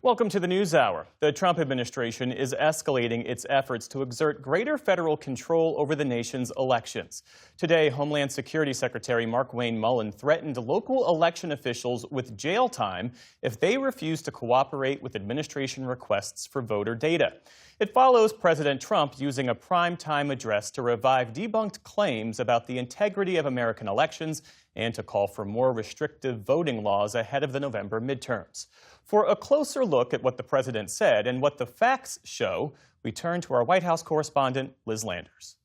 Welcome to the News Hour. The Trump administration is escalating its efforts to exert greater federal control over the nation's elections. Today, Homeland Security Secretary Markwayne Mullin threatened local election officials with jail time if they refuse to cooperate with administration requests for voter data. It follows President Trump using a primetime address to revive debunked claims about the integrity of American elections and to call for more restrictive voting laws ahead of the November midterms. For a closer look at what the president said and what the facts show, we turn to our White House correspondent, Liz Landers.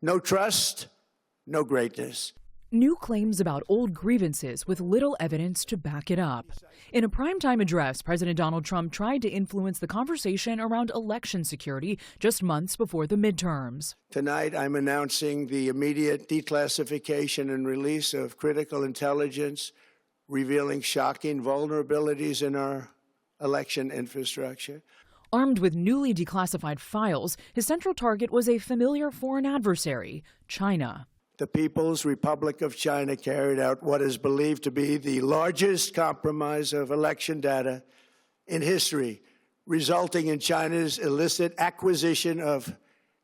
No trust, no greatness. New claims about old grievances with little evidence to back it up. In a primetime address, President Donald Trump tried to influence the conversation around election security just months before the midterms. Tonight, I'm announcing the immediate declassification and release of critical intelligence revealing shocking vulnerabilities in our election infrastructure. Armed with newly declassified files, his central target was a familiar foreign adversary, China. The People's Republic of China carried out what is believed to be the largest compromise of election data in history, resulting in China's illicit acquisition of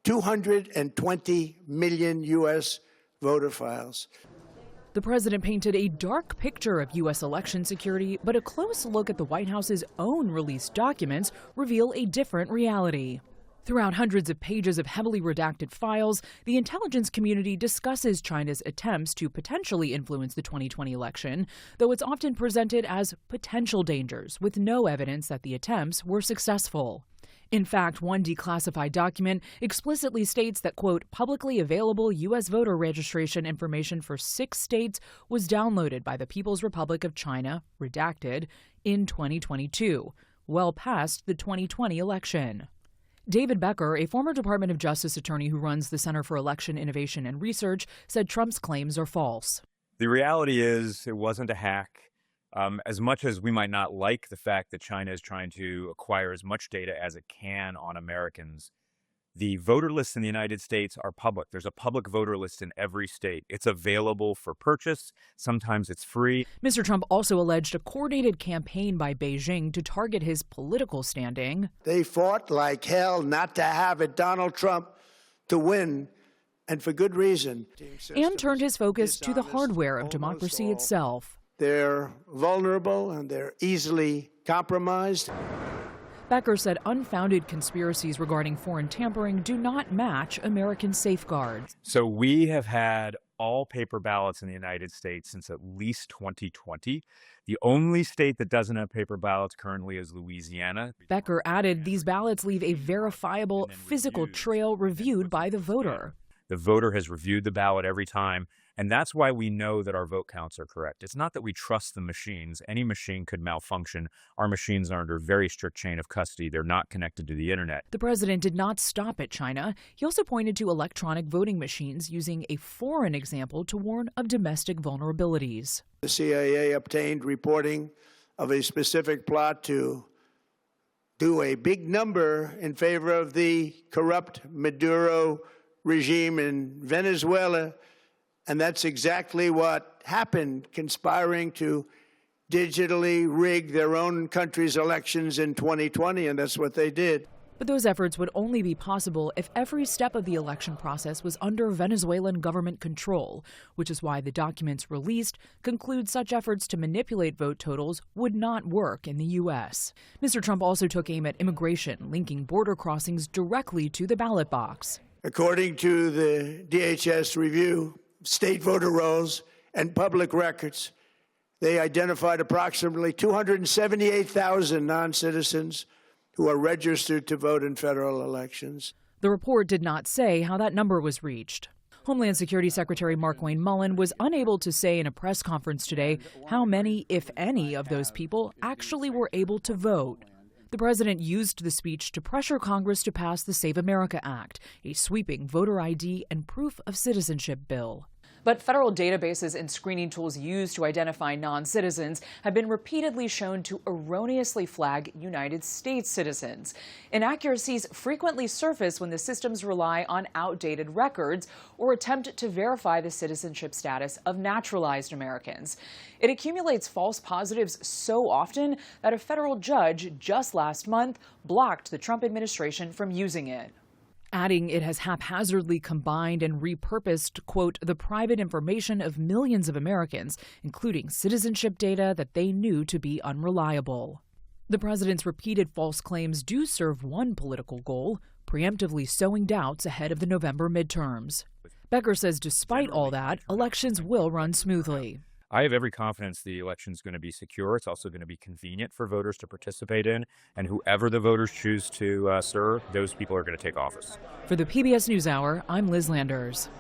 220 million U.S. voter files. The president painted a dark picture of U.S. election security, but a close look at the White House's own released documents reveal a different reality. Throughout hundreds of pages of heavily redacted files, the intelligence community discusses China's attempts to potentially influence the 2020 election, though it's often presented as potential dangers, with no evidence that the attempts were successful. In fact, one declassified document explicitly states that, quote, publicly available U.S. voter registration information for 6 states was downloaded by the People's Republic of China, redacted, in 2022, well past the 2020 election. David Becker, a former Department of Justice attorney who runs the Center for Election Innovation and Research, said Trump's claims are false. The reality is it wasn't a hack. As much as we might not like the fact that China is trying to acquire as much data as it can on Americans, the voter lists in the United States are public. There's a public voter list in every state. It's available for purchase. Sometimes it's free. Mr. Trump also alleged a coordinated campaign by Beijing to target his political standing. They fought like hell not to have it Donald Trump to win, and for good reason. And turned his focus to the hardware of democracy itself. They're vulnerable and they're easily compromised. Becker said unfounded conspiracies regarding foreign tampering do not match American safeguards. So we have had all paper ballots in the United States since at least 2020. The only state that doesn't have paper ballots currently is Louisiana. Becker added these ballots leave a verifiable physical trail reviewed by the voter. The voter has reviewed the ballot every time, and that's why we know that our vote counts are correct. It's not that we trust the machines. Any machine could malfunction. Our machines are under very strict chain of custody. They're not connected to the internet. The president did not stop at China. He also pointed to electronic voting machines using a foreign example to warn of domestic vulnerabilities. The CIA obtained reporting of a specific plot to do a big number in favor of the corrupt Maduro regime in Venezuela, and that's exactly what happened, conspiring to digitally rig their own country's elections in 2020, and that's what they did. But those efforts would only be possible if every step of the election process was under Venezuelan government control, which is why the documents released conclude such efforts to manipulate vote totals would not work in the U.S. Mr. Trump also took aim at immigration, linking border crossings directly to the ballot box. According to the DHS review, state voter rolls and public records, they identified approximately 278,000 non-citizens who are registered to vote in federal elections. The report did not say how that number was reached. Homeland Security Secretary Markwayne Mullin was unable to say in a press conference today how many, if any, of those people actually were able to vote. The president used the speech to pressure Congress to pass the Save America Act, a sweeping voter ID and proof of citizenship bill. But federal databases and screening tools used to identify non-citizens have been repeatedly shown to erroneously flag United States citizens. Inaccuracies frequently surface when the systems rely on outdated records or attempt to verify the citizenship status of naturalized Americans. It accumulates false positives so often that a federal judge just last month blocked the Trump administration from using it, adding it has haphazardly combined and repurposed, quote, the private information of millions of Americans, including citizenship data that they knew to be unreliable. The president's repeated false claims do serve one political goal, preemptively sowing doubts ahead of the November midterms. Becker says despite all that, elections will run smoothly. I have every confidence the election is going to be secure. It's also going to be convenient for voters to participate in, and whoever the voters choose to serve, those people are going to take office. For the PBS News Hour, I'm Liz Landers.